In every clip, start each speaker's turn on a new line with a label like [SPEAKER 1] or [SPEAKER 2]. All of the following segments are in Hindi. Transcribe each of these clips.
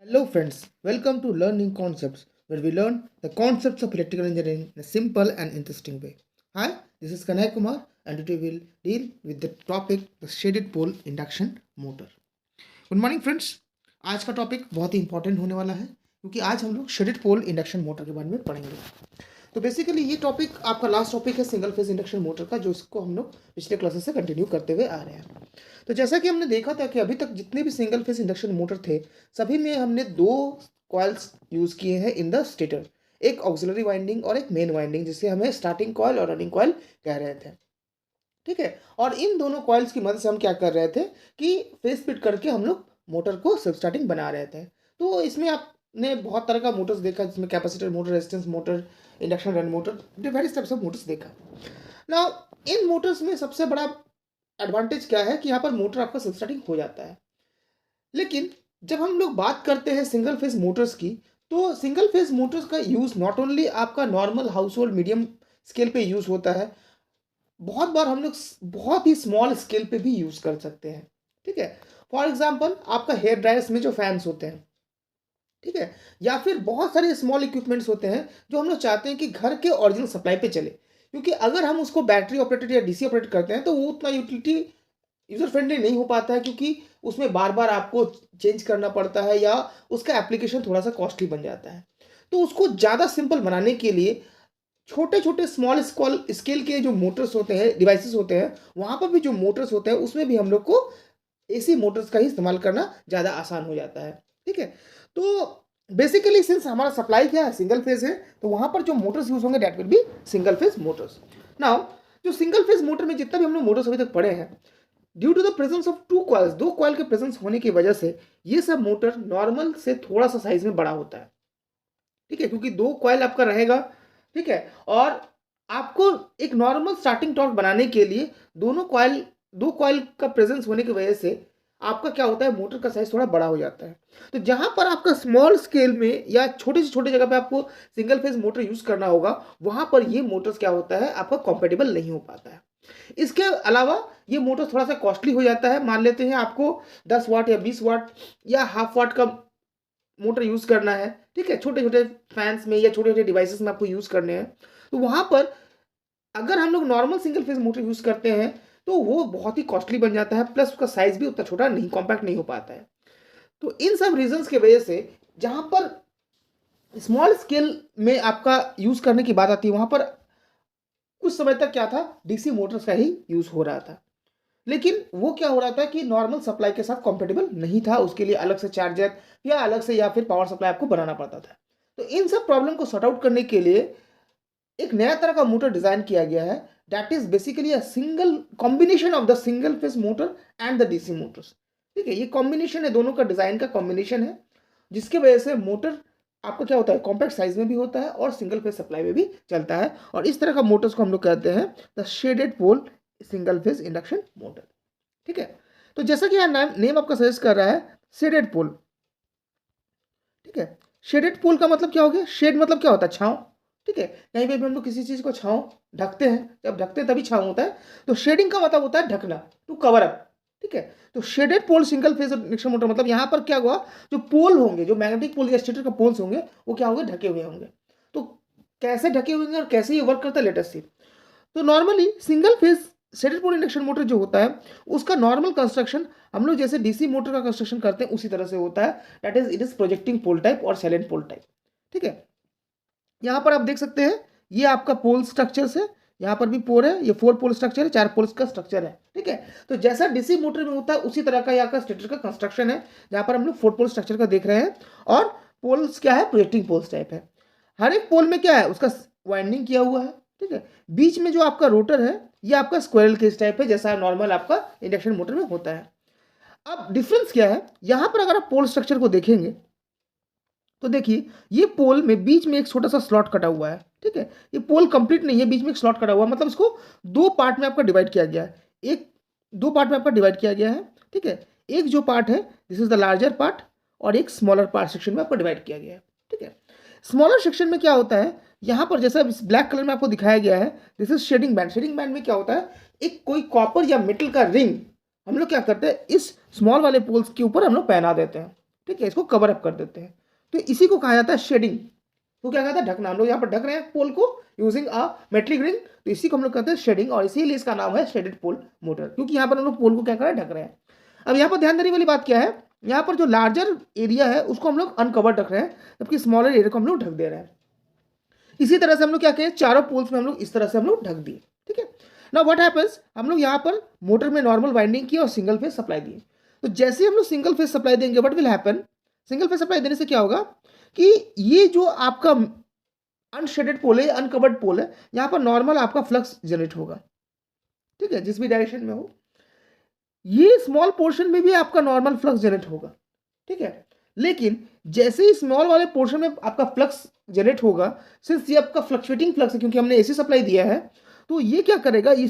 [SPEAKER 1] Hello friends, welcome to Learning Concepts, where we learn the concepts of electrical engineering in a simple and interesting way. Hi, this is Kanai Kumar and today we'll deal with the topic the shaded pole induction motor. Good morning friends. आज का टॉपिक बहुत ही इंपॉर्टेंट होने वाला है क्योंकि आज हम लोग शेडेड पोल इंडक्शन मोटर के बारे में पढ़ेंगे। तो बेसिकली ये टॉपिक आपका लास्ट टॉपिक है सिंगल फेज इंडक्शन मोटर का, जो इसको हम लोग पिछले क्लासेस से कंटिन्यू करते हुए आ रहे हैं। तो जैसा कि हमने देखा था कि अभी तक जितने भी सिंगल फेज इंडक्शन मोटर थे सभी में हमने दो कॉइल्स यूज़ किए हैं इन द स्टेटर, एक ऑक्सिलरी वाइंडिंग और एक मेन वाइंडिंग, जिसे हमें स्टार्टिंग कॉइल और रनिंग कॉइल कह रहे थे। ठीक है, और इन दोनों कॉइल्स की मदद से हम क्या कर रहे थे कि फेस फिट करके हम लोग मोटर को सेल्फ स्टार्टिंग बना रहे थे। तो इसमें आपने बहुत तरह का मोटर्स देखा, जिसमें capacitor motor, resistance motor, induction run motor, various types of Motors देखा। ना इन मोटर्स में सबसे बड़ा एडवांटेज क्या है कि यहाँ पर मोटर आपका सेल्फ स्टार्टिंग हो जाता है। लेकिन जब हम लोग बात करते हैं सिंगल फेज मोटर्स की, तो सिंगल फेज मोटर्स का यूज़ नॉट ओनली आपका normal house hold medium scale पे यूज़ होता है, बहुत बार हम लोग बहुत ही स्मॉल स्केल पे भी यूज़ कर सकते हैं। ठीक है, फॉर एग्जांपल आपका हेयर ड्रायर्स में जो फैंस होते हैं, ठीक है, या फिर बहुत सारे स्मॉल इक्विपमेंट्स होते हैं जो हम लोग चाहते हैं कि घर के ओरिजिनल सप्लाई पे चले, क्योंकि अगर हम उसको बैटरी ऑपरेटेड या डीसी ऑपरेट करते हैं तो वो उतना यूटिलिटी यूज़र फ्रेंडली नहीं हो पाता है, क्योंकि उसमें बार बार आपको चेंज करना पड़ता है या उसका एप्लीकेशन थोड़ा सा कॉस्टली बन जाता है। तो उसको ज़्यादा सिंपल बनाने के लिए छोटे छोटे स्मॉल स्केल के जो मोटर्स होते हैं, डिवाइसेस होते हैं, वहाँ पर भी जो मोटर्स होते हैं उसमें भी हम लोग को एसी मोटर्स का ही इस्तेमाल करना ज़्यादा आसान हो जाता है। ठीक है, तो बेसिकली सिंस हमारा सप्लाई क्या है, सिंगल फेज है, तो वहाँ पर जो मोटर्स यूज होंगे that will be single phase motors. Now जो सिंगल फेज मोटर में जितना भी हम लोग मोटर्स अभी तक पढ़े हैं, due to the presence of two coils, दो कॉइल के प्रेजेंस होने की वजह से ये सब मोटर नॉर्मल से थोड़ा सा साइज में बड़ा होता है। ठीक है, क्योंकि दो कॉइल आपका रहेगा। ठीक है, और आपको एक नॉर्मल स्टार्टिंग टॉर्क बनाने के लिए दो कॉइल का प्रेजेंस होने की वजह से आपका क्या होता है, मोटर का साइज थोड़ा बड़ा हो जाता है। तो जहां पर आपका स्मॉल स्केल में या छोटे से छोटे जगह पे आपको सिंगल फेज मोटर यूज करना होगा, वहां पर ये मोटर्स क्या होता है, आपका कॉम्पेटेबल नहीं हो पाता है। इसके अलावा ये मोटर थोड़ा सा कॉस्टली हो जाता है। मान लेते हैं आपको 10 वाट या 20 वाट या हाफ वाट का मोटर यूज़ करना है। ठीक है, छोटे छोटे फैंस में या छोटे छोटे डिवाइसेस में आपको यूज़ करने हैं, तो वहाँ पर अगर हम लोग normal single phase motor use करते हैं तो वो बहुत ही कॉस्टली बन जाता है, प्लस उसका साइज भी उतना छोटा नहीं, कॉम्पैक्ट नहीं हो पाता है। तो इन सब रीजंस की वजह से जहाँ पर स्मॉल स्केल में आपका यूज़ करने की बात आती है, वहाँ पर कुछ समय तक क्या था, डीसी मोटर्स का ही यूज़ हो रहा था। लेकिन वो क्या हो रहा था कि नॉर्मल सप्लाई के साथ कंपेटेबल नहीं था, उसके लिए अलग से चार्जर या अलग से या फिर पावर सप्लाई आपको बनाना पड़ता था। तो इन सब प्रॉब्लम को सॉर्ट आउट करने के लिए एक नया तरह का मोटर डिजाइन किया गया है, that is basically a single combination of the single phase motor and the DC Motors. ठीक है, ये कॉम्बिनेशन है, दोनों का डिजाइन का कॉम्बिनेशन है, जिसके वजह से मोटर आपका क्या होता है, कॉम्पैक्ट साइज में भी होता है और सिंगल फेज सप्लाई में भी चलता है। और इस तरह का मोटर्स को हम लोग कहते हैं the shaded pole single phase induction motor. ठीक है, तो जैसा कि यहाँ नेम आपका सजेस्ट कर रहा है, शेडेड पोल। ठीक है, शेडेड पोल का मतलब क्या हो गया, शेड मतलब क्या होता है, छांव। ठीक है, कहीं पे भी हम लोग किसी चीज को छांव ढकते हैं, जब ढकते हैं तभी छांव होता है, तो शेडिंग का मतलब होता है ढकना, टू कवर अप। ठीक है, तो shaded pole single phase induction motor मतलब यहाँ पर क्या हुआ, जो पोल होंगे, जो मैग्नेटिक पोल या स्टेटर का पोल्स होंगे, वो क्या होंगे, ढके हुए होंगे। तो कैसे ढके हुए होंगे और कैसे ये वर्क करता है, लेट अस सी। तो normally single phase shaded pole induction motor जो होता है, उसका नॉर्मल कंस्ट्रक्शन हम लोग जैसे डीसी मोटर का कंस्ट्रक्शन करते हैं उसी तरह से होता है, that is it is projecting pole type और साइलेंट पोल टाइप। ठीक है, यहाँ पर आप देख सकते हैं ये आपका पोल स्ट्रक्चर है, यहाँ पर भी पोल है, ये 4 पोल स्ट्रक्चर है, 4 पोल्स का स्ट्रक्चर है। ठीक है, तो जैसा डीसी मोटर में होता है उसी तरह का यहाँ का स्टेटर का कंस्ट्रक्शन है, जहाँ पर हम लोग 4 पोल स्ट्रक्चर का देख रहे हैं। और पोल्स क्या है, प्रोजेक्टिंग पोल्स टाइप है। हर एक पोल में क्या है, उसका वाइंडिंग किया हुआ है। ठीक है, बीच में जो आपका रोटर है ये आपका स्क्वायरल केज टाइप है, जैसा नॉर्मल आपका इंडक्शन मोटर में होता है। अब डिफरेंस क्या है, यहाँ पर अगर आप पोल स्ट्रक्चर को देखेंगे तो देखिए ये पोल में बीच में एक छोटा सा स्लॉट कटा हुआ है। ठीक है, ये पोल कंप्लीट नहीं है, बीच में एक स्लॉट कटा हुआ है, मतलब इसको दो पार्ट में आपका डिवाइड किया गया है। एक दो पार्ट में आपका डिवाइड किया गया है। ठीक है, एक जो पार्ट है this is the larger part, और एक स्मॉलर पार्ट सेक्शन में आपको डिवाइड किया गया है। ठीक है, स्मॉलर सेक्शन में क्या होता है, यहाँ पर जैसा ब्लैक कलर में आपको दिखाया गया है, this is shading band. Shading band में क्या होता है, एक कोई कॉपर या मेटल का रिंग हम लोग क्या करते हैं, इस स्मॉल वाले पोल्स के ऊपर हम लोग पहना देते हैं। ठीक है, इसको कवर अप कर देते हैं। तो इसी को कहा जाता है शेडिंग। तो क्या कहता है, ढकना। हम लोग यहाँ पर ढक रहे हैं पोल को यूजिंग अ मेटलिक रिंग, तो इसी को हम लोग कहते हैं शेडिंग, और इसीलिए इसका नाम है शेडेड पोल मोटर, क्योंकि यहाँ पर हम लोग पोल को क्या कर रहे हैं, ढक रहे हैं। अब यहाँ पर ध्यान देने वाली बात क्या है, यहाँ पर जो लार्जर एरिया है उसको हम लोग अनकवर्ड रख रहे हैं, जबकि स्मॉलर एरिया को हम लोग ढक दे रहे हैं। इसी तरह से हम लोग क्या कहें, चारों पोल्स में हम लोग इस तरह से हम लोग ढक दिए। ठीक है, नाउ व्हाट हैपेंस, हम लोग यहाँ पर मोटर में नॉर्मल वाइंडिंग की और सिंगल फेज सप्लाई दिए। तो जैसे ही हम लोग सिंगल फेज सप्लाई देंगे, what will happen, single phase supply देने से क्या होगा कि ये जो आपका अनशेडेड पोल है, अनकवर्ड पोल है, यहाँ पर नॉर्मल आपका फ्लक्स जनरेट होगा। ठीक है, जिस भी डायरेक्शन में हो, ये स्मॉल पोर्शन में भी आपका नॉर्मल फ्लक्स जनरेट होगा। ठीक है, लेकिन जैसे ही स्मॉल वाले पोर्शन में आपका फ्लक्स जनरेट होगा, सिंस ये आपका फ्लक्चुएटिंग फ्लक्स है क्योंकि हमने एसी सप्लाई दिया है, तो ये क्या करेगा, ये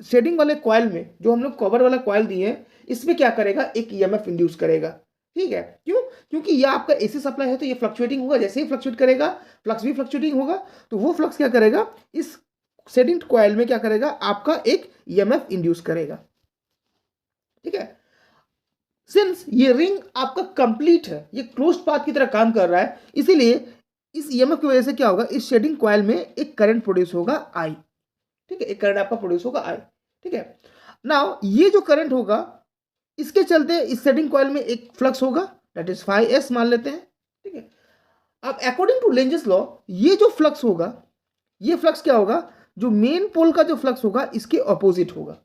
[SPEAKER 1] शेडिंग वाले कॉइल में जो हम लोग कवर वाला कॉइल दिए हैं, इसमें क्या करेगा, एक ईएमएफ इंड्यूस करेगा। ठीक है, क्यों, क्योंकि ये आपका एसी सप्लाई है, तो ये फ्लक्चुएटिंग होगा, जैसे ही फ्लक्चुएट करेगा फ्लक्स भी फ्लक्चुएटिंग होगा, तो वो फ्लक्स क्या करेगा, इस शेडिंग कॉइल में क्या करेगा, आपका एक ईएमएफ इंड्यूस करेगा। ठीक है, सिंस ये रिंग आपका कंप्लीट है, ये क्लोज्ड पाथ की तरह काम कर रहा है, इसीलिए इस ईएमएफ की वजह से क्या होगा, इस शेडिंग कॉइल में एक करंट प्रोड्यूस होगा आई। ठीक है, एक करंट आपका प्रोड्यूस होगा आई। ठीक है, नाउ ये जो करंट होगा, इसके चलते इस शेडिंग कॉइल में एक फ्लक्स होगा, दैट इज फाई एस मान लेते हैं। ठीक है, अब अकॉर्डिंग टू लेंजेस लॉ, ये जो फ्लक्स होगा, ये फ्लक्स क्या होगा, जो मेन पोल का जो फ्लक्स होगा इसके अपोजिट होगा,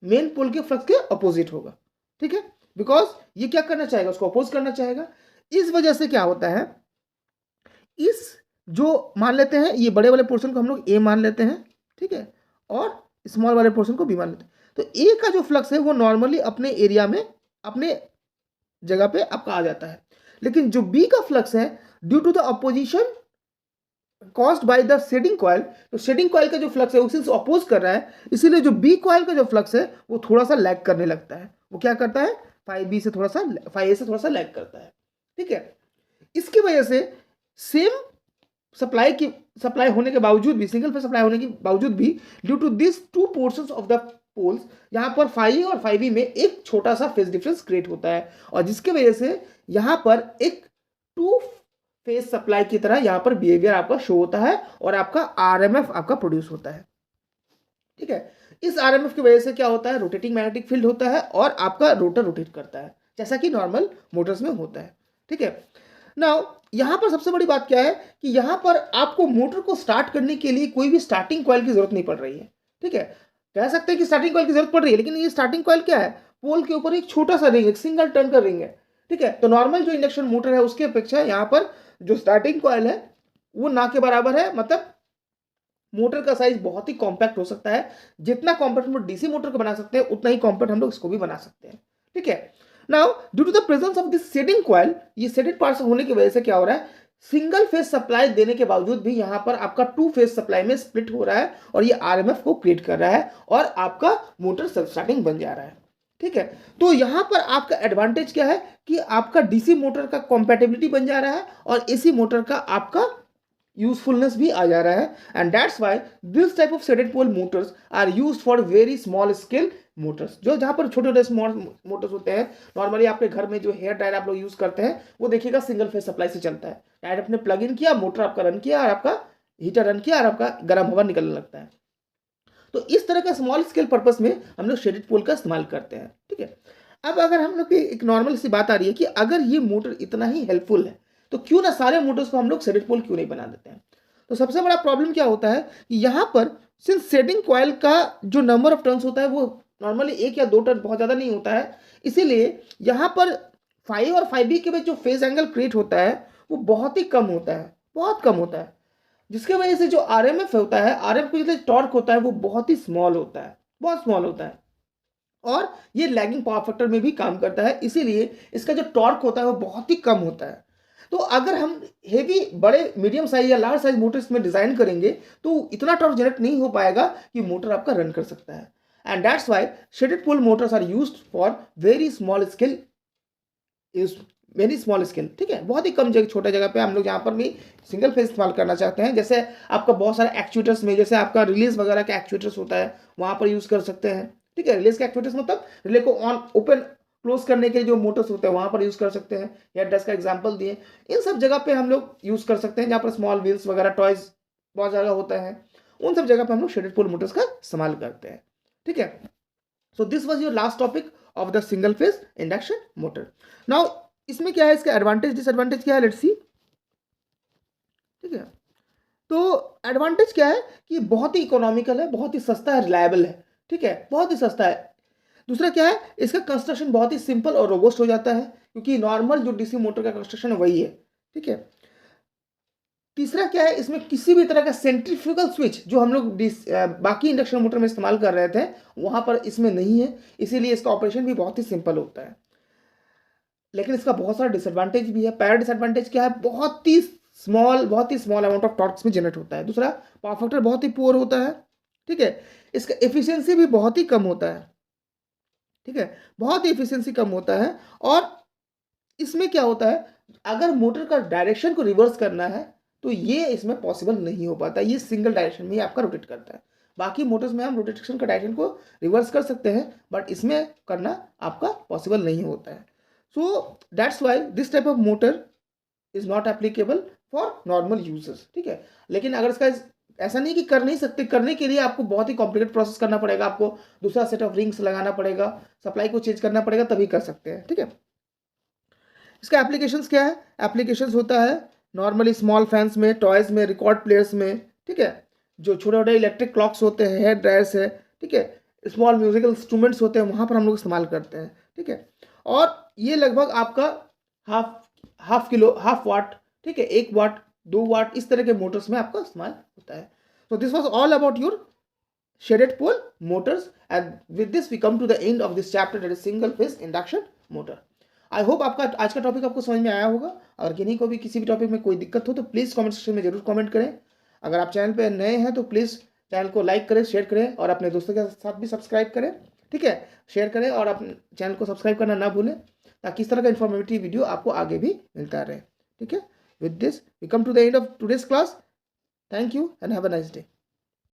[SPEAKER 1] मेन पोल के फ्लक्स के अपोजिट होगा। ठीक है, बिकॉज ये क्या करना चाहेगा, उसको अपोज करना चाहेगा। इस वजह से क्या होता है, इस जो मान लेते हैं, ये बड़े वाले पोर्शन को हम लोग ए मान लेते हैं। ठीक है, और स्मॉल वाले पोर्शन को बी मान लेते हैं। तो ए का जो फ्लक्स है वो नॉर्मली अपने एरिया में, अपने जगह पे आपका आ जाता है, लेकिन जो बी का फ्लक्स है, due to the opposition caused by the shading coil, तो शेडिंग कॉइल का जो फ्लक्स है उसी से अपोज कर रहा है, इसीलिए जो बी कॉइल का जो फ्लक्स है वो थोड़ा सा लैग करने लगता है। वो क्या करता है, फाई बी से थोड़ा सा, फाई ए से थोड़ा सा लैग करता है। ठीक है, इसकी वजह से सेम सप्लाई होने के बावजूद भी, सिंगल फेज सप्लाई होने के बावजूद भी, due to this two portions of the poles, यहाँ पर फाई और फाई बी में एक छोटा सा फेज डिफरेंस क्रिएट होता है, और जिसके वजह से यहाँ पर एक टू फेज सप्लाई की तरह यहाँ पर बिहेवियर आपका शो होता है, और आपका आरएमएफ आपका प्रोड्यूस होता है। ठीक है, इस आरएमएफ की वजह से क्या होता है, रोटेटिंग मैग्नेटिक फील्ड होता है, और आपका रोटर रोटेट करता है, जैसा कि नॉर्मल मोटर्स में होता है। ठीक है, नाउ यहाँ पर सबसे बड़ी बात क्या है कि यहाँ पर आपको मोटर को स्टार्ट करने के लिए कोई भी स्टार्टिंग कॉइल की जरूरत नहीं पड़ रही है। ठीक है, कह सकते हैं कि स्टार्टिंग कॉइल की जरूरत पड़ रही है, लेकिन ये स्टार्टिंग कॉइल क्या है, पोल के ऊपर एक छोटा सा रिंग, एक सिंगल टर्न का रिंग है। ठीक है, तो नॉर्मल जो इंडक्शन मोटर है उसकी अपेक्षा यहाँ पर जो स्टार्टिंग कॉइल है वो ना के बराबर है, मतलब मोटर का साइज बहुत ही कॉम्पैक्ट हो सकता है। जितना कॉम्पैक्ट हम लोग डीसी मोटर को बना सकते हैं, उतना ही कॉम्पैक्ट हम लोग इसको भी बना सकते हैं। ठीक है, now due to the presence of this shading coil, ये शेडेड पार्ट होने की वजह से क्या हो रहा है, सिंगल फेज सप्लाई देने के बावजूद भी यहाँ पर आपका टू फेज सप्लाई में स्प्लिट हो रहा है, और ये आरएमएफ को क्रिएट कर रहा है, और आपका मोटर सेल्फ स्टार्टिंग बन जा रहा है। ठीक है, तो यहाँ पर आपका एडवांटेज क्या है कि आपका डीसी मोटर का कॉम्पैटिबिलिटी बन जा रहा है, और एसी मोटर का आपका यूजफुलनेस भी आ जा रहा है, and that's why this type of shaded pole motors are used for very small scale motors, जो जहाँ पर छोटे छोटे स्मॉल मोटर्स होते हैं। नॉर्मली आपके घर में जो हेयर ड्रायर आप लोग यूज करते हैं, वो देखिएगा सिंगल फेज सप्लाई से चलता है। डायरेक्ट आपने प्लग इन किया, मोटर आपका रन किया, और आपका हीटर रन किया, और आपका गर्म हवा निकलने लगता है। तो इस तरह का स्मॉल स्केल पर्पस में हम लोग शेडेड पोल का इस्तेमाल करते हैं। ठीक है, अब अगर हम लोग की एक नॉर्मल सी बात आ रही है कि अगर ये मोटर इतना ही हेल्पफुल है, तो क्यों ना सारे मोटर्स को हम लोग शेडेड पोल क्यों नहीं बना देते हैं। तो सबसे बड़ा प्रॉब्लम क्या होता है कि यहाँ पर सिंस शेडिंग कॉइल का जो नंबर ऑफ टर्न्स होता है वो नॉर्मली एक या दो टर्न, बहुत ज़्यादा नहीं होता है, इसीलिए यहाँ पर फाइव और फाइव बी के बीच जो फेज एंगल क्रिएट होता है वो बहुत ही कम होता है, बहुत कम होता है, जिसके वजह से जो आरएमएफ होता है, आरएमएफ का जो टॉर्क होता है वो बहुत ही स्मॉल होता है, बहुत स्मॉल होता है, और ये लैगिंग पावर फैक्टर में भी काम करता है, इसीलिए इसका जो टॉर्क होता है वो बहुत ही कम होता है। तो अगर हम हेवी बड़े मीडियम साइज या लार्ज साइज मोटर इसमें डिजाइन करेंगे तो इतना टॉर्क जनरेट नहीं हो पाएगा कि मोटर आपका रन कर सकता है, and that's why shaded pole motors are used for very small scale, very small scale. ठीक है, बहुत ही कम जगह, छोटे जगह पे हम लोग यहाँ पर भी सिंगल फेज इस्तेमाल करना चाहते हैं, जैसे आपका बहुत सारे एक्चुएटर्स में, जैसे आपका रिलीज वगैरह का एक्चुएटर्स होता है, वहाँ पर यूज़ कर सकते हैं। ठीक है, रिलीज का एक्चुएटर्स मतलब रिले को ऑन ओपन क्लोज करने के लिए जो मोटर्स होते हैं वहाँ पर यूज़ कर सकते हैं, या डस्ट का एग्जाम्पल दिए, इन सब जगह पे हम लोग यूज़ कर सकते हैं जहाँ पर स्मॉल व्हील्स वगैरह टॉयज बहुत ज़्यादा होता है, उन सब जगह पे हम लोग शेडेड पोल मोटर्स का इस्तेमाल करते हैं। ठीक है, so this was your last topic of the single phase induction motor. Now इसमें क्या है, इसका एडवांटेज डिसएडवांटेज क्या है, लेट्स सी। ठीक है, तो एडवांटेज क्या है कि बहुत ही इकोनॉमिकल है, बहुत ही सस्ता है, रिलायबल है। ठीक है, बहुत ही सस्ता है। दूसरा क्या है, इसका कंस्ट्रक्शन बहुत ही सिंपल और रोबस्ट हो जाता है, क्योंकि नॉर्मल जो डीसी मोटर का कंस्ट्रक्शन है वही है। ठीक है, तीसरा क्या है, इसमें किसी भी तरह का सेंट्रीफ्यूगल स्विच जो हम लोग बाकी इंडक्शन मोटर में इस्तेमाल कर रहे थे वहां पर इसमें नहीं है, इसीलिए इसका ऑपरेशन भी बहुत ही सिंपल होता है। लेकिन इसका बहुत सारा डिसएडवांटेज भी है। पहला डिसएडवांटेज क्या है, बहुत ही स्मॉल अमाउंट ऑफ टॉर्क्स में जनरेट होता है। दूसरा, पावर फैक्टर बहुत ही पुअर होता है। ठीक है, इसका एफिशिएंसी भी बहुत ही कम होता है। ठीक है, बहुत ही एफिशिएंसी कम होता है। और इसमें क्या होता है, अगर मोटर का डायरेक्शन को रिवर्स करना है तो ये इसमें पॉसिबल नहीं हो पाता, ये सिंगल डायरेक्शन में ही आपका रोटेट करता है। बाकी मोटर्स में हम रोटेशन का डायरेक्शन को रिवर्स कर सकते हैं, बट इसमें करना आपका पॉसिबल नहीं होता है। So that's why this type of motor is not applicable for normal users. ठीक है, लेकिन अगर इसका ऐसा नहीं कि कर नहीं सकते, करने के लिए आपको बहुत ही कॉम्प्लिकेटेड प्रोसेस करना पड़ेगा, आपको दूसरा सेट ऑफ रिंग्स लगाना पड़ेगा, सप्लाई को चेंज करना पड़ेगा, तभी कर सकते हैं। ठीक है, इसका एप्लीकेशंस क्या है, एप्लीकेशंस होता है नॉर्मली स्मॉल फैंस में, टॉयज में, रिकॉर्ड प्लेयर्स में। ठीक है, जो छोटे छोटे इलेक्ट्रिक क्लॉक्स होते हैं, हेयर ड्रायर्स है। ठीक है, स्मॉल म्यूजिकल इंस्ट्रूमेंट्स होते हैं, वहाँ पर हम लोग इस्तेमाल करते हैं। ठीक है, और ये लगभग आपका हाफ वाट, ठीक है, 1 वाट, 2 वाट, इस तरह के मोटर्स में आपका इस्तेमाल होता है। So this was all about your shaded pole motors, and with this we come to the end of this chapter, that is single phase induction motor. I hope आपका आज का टॉपिक आपको समझ में आया होगा। अगर किन्हीं को भी किसी भी टॉपिक में कोई दिक्कत हो तो प्लीज़ कमेंट सेक्शन में जरूर कमेंट करें। अगर आप चैनल पर नए हैं तो प्लीज़ चैनल को लाइक करें, शेयर करें और अपने दोस्तों के साथ भी सब्सक्राइब करें। ठीक है, शेयर करें और अपने चैनल को सब्सक्राइब करना ना भूलें, ताकि इस तरह का इन्फॉर्मेटिव वीडियो आपको आगे भी मिलता रहे। ठीक है, with this we come to the end of today's class. Thank you and have a nice day.